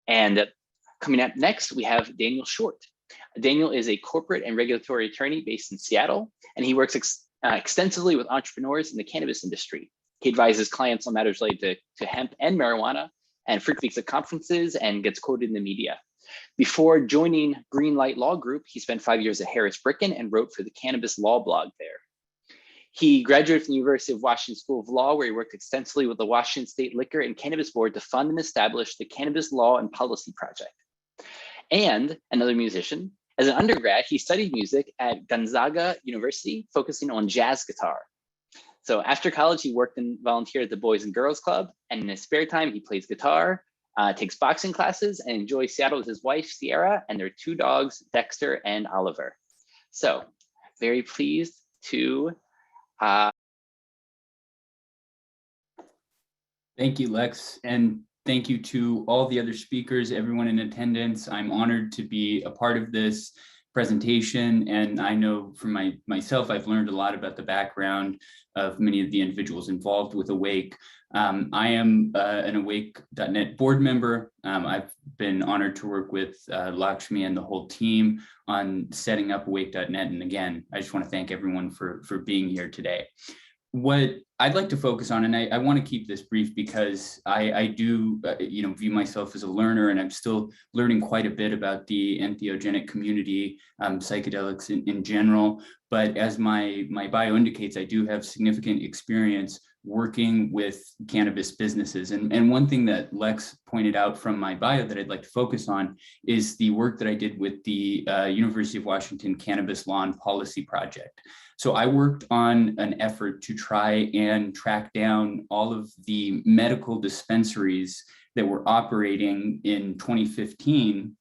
And coming up next, we have Daniel Shortt. Daniel is a corporate and regulatory attorney based in Seattle, and he works extensively with entrepreneurs in the cannabis industry. He advises clients on matters related to hemp and marijuana, and frequently speaks at conferences and gets quoted in the media. Before joining Greenlight Law Group, he spent 5 years at Harris Bricken and wrote for the Cannabis Law blog there. He graduated from the University of Washington School of Law, where he worked extensively with the Washington State Liquor and Cannabis Board to fund and establish the Cannabis Law and Policy Project. And another musician. As an undergrad, he studied music at Gonzaga University, focusing on jazz guitar. So after college, he worked and volunteered at the Boys and Girls Club, and in his spare time, he plays guitar, takes boxing classes, and enjoys Seattle with his wife, Sierra, and their 2 dogs, Dexter and Oliver. So very pleased to Thank you, Lex, and thank you to all the other speakers, everyone in attendance. I'm honored to be a part of this presentation, and I know from myself, I've learned a lot about the background of many of the individuals involved with Awake. I am an Awake.net board member. I've been honored to work with Lakshmi and the whole team on setting up Awake.net. And again, I just want to thank everyone for being here today. What I'd like to focus on, and I want to keep this brief because I do view myself as a learner, and I'm still learning quite a bit about the entheogenic community, psychedelics in general. But as my bio indicates, I do have significant experience working with cannabis businesses. And one thing that Lex pointed out from my bio that I'd like to focus on is the work that I did with the University of Washington Cannabis Law and Policy Project. So I worked on an effort to try and track down all of the medical dispensaries that were operating in 2015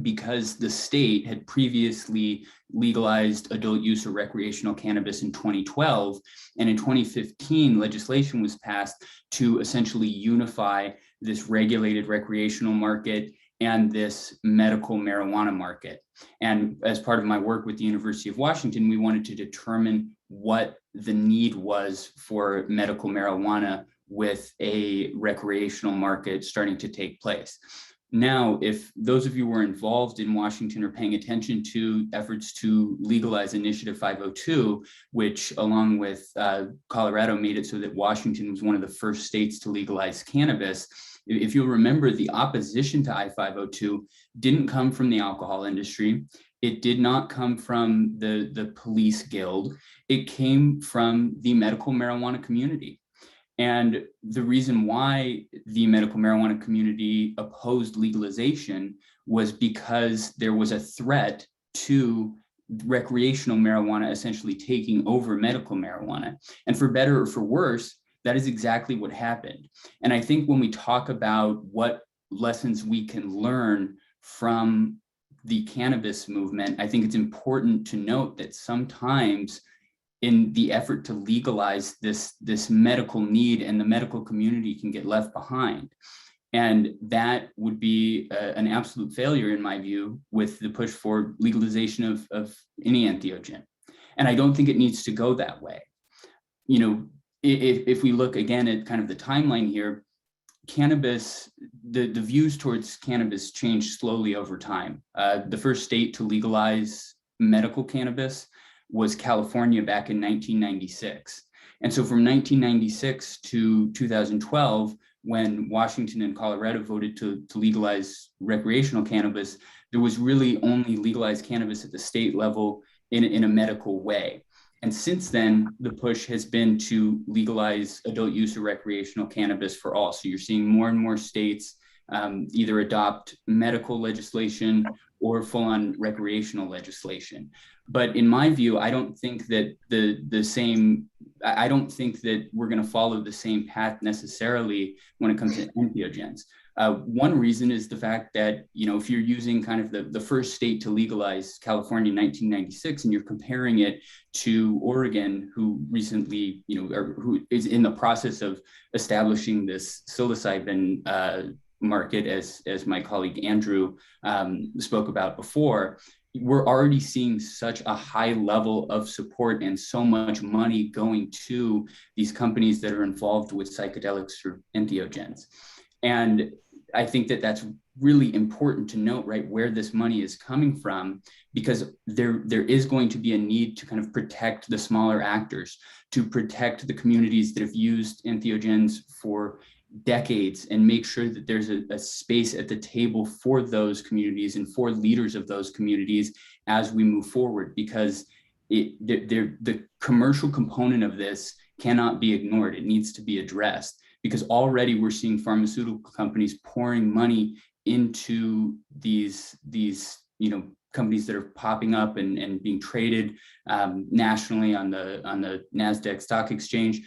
because the state had previously legalized adult use of recreational cannabis in 2012. And in 2015, legislation was passed to essentially unify this regulated recreational market and this medical marijuana market. And as part of my work with the University of Washington, we wanted to determine what the need was for medical marijuana with a recreational market starting to take place. Now, if those of you were involved in Washington are paying attention to efforts to legalize Initiative 502, which along with Colorado made it so that Washington was one of the first states to legalize cannabis, if you'll remember, the opposition to I-502 didn't come from the alcohol industry. It did not come from the police guild. It came from the medical marijuana community. And the reason why the medical marijuana community opposed legalization was because there was a threat to recreational marijuana essentially taking over medical marijuana. And for better or for worse, that is exactly what happened. And I think when we talk about what lessons we can learn from the cannabis movement, I think it's important to note that sometimes in the effort to legalize this medical need and the medical community can get left behind. And that would be an absolute failure in my view with the push for legalization of any entheogen. And I don't think it needs to go that way. You know, if we look again at kind of the timeline here, cannabis, the views towards cannabis changed slowly over time. The first state to legalize medical cannabis was California back in 1996. And so from 1996 to 2012, when Washington and Colorado voted to legalize recreational cannabis, there was really only legalized cannabis at the state level in a medical way. And since then, the push has been to legalize adult use of recreational cannabis for all. So you're seeing more and more states either adopt medical legislation or full-on recreational legislation. But in my view, I don't think that I don't think that we're going to follow the same path necessarily when it comes to entheogens. One reason is the fact that, you know, if you're using kind of the first state to legalize California in 1996 and you're comparing it to Oregon, who recently, you know, or who is in the process of establishing this psilocybin market, as my colleague Andrew spoke about before, we're already seeing such a high level of support and so much money going to these companies that are involved with psychedelics or entheogens. And I think that that's really important to note, right, where this money is coming from, because there is going to be a need to kind of protect the smaller actors, to protect the communities that have used entheogens for decades, and make sure that there's a space at the table for those communities and for leaders of those communities as we move forward, because the commercial component of this cannot be ignored. It needs to be addressed, because already we're seeing pharmaceutical companies pouring money into these companies that are popping up and being traded nationally on the NASDAQ stock exchange.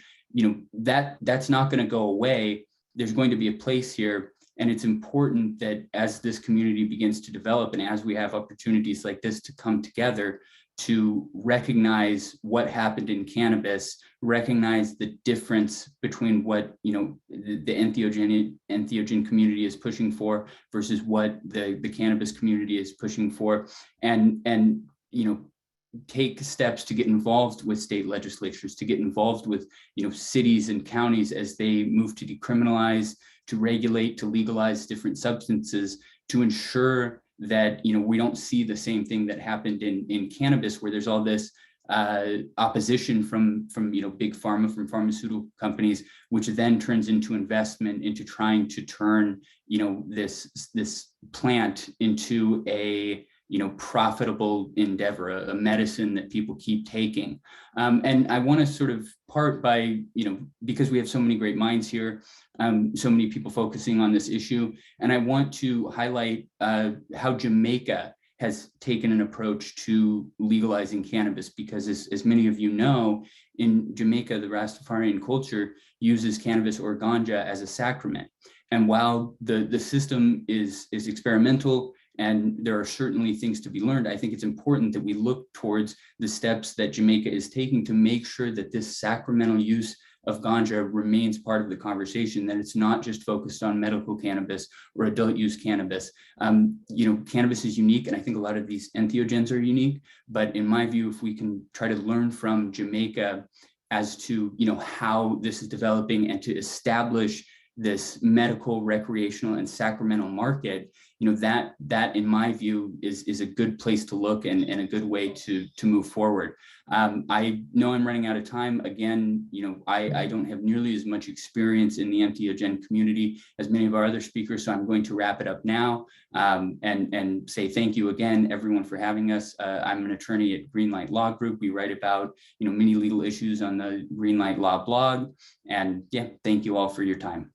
That's not going to go away. There's going to be a place here. And it's important that as this community begins to develop, and as we have opportunities like this to come together, to recognize what happened in cannabis, recognize the difference between what the entheogen community is pushing for versus what the cannabis community is pushing for, and take steps to get involved with state legislatures, to get involved with cities and counties as they move to decriminalize, to regulate, to legalize different substances, to ensure that we don't see the same thing that happened in cannabis, where there's all this opposition from big pharma, from pharmaceutical companies, which then turns into investment into trying to turn this plant into a profitable endeavor, a medicine that people keep taking. And I want to sort of part by, because we have so many great minds here, so many people focusing on this issue, and I want to highlight how Jamaica has taken an approach to legalizing cannabis, because as many of you know, in Jamaica, the Rastafarian culture uses cannabis or ganja as a sacrament. And while the system is experimental, and there are certainly things to be learned, I think it's important that we look towards the steps that Jamaica is taking to make sure that this sacramental use of ganja remains part of the conversation, that it's not just focused on medical cannabis or adult use cannabis. Cannabis is unique, and I think a lot of these entheogens are unique, but in my view, if we can try to learn from Jamaica as to how this is developing and to establish this medical, recreational, and sacramental market, that in my view is a good place to look and a good way to move forward. I know I'm running out of time. Again, I don't have nearly as much experience in the entheogen community as many of our other speakers, so I'm going to wrap it up now and say thank you again, everyone, for having us. I'm an attorney at Greenlight Law Group. We write about many legal issues on the Greenlight Law blog, and yeah, thank you all for your time.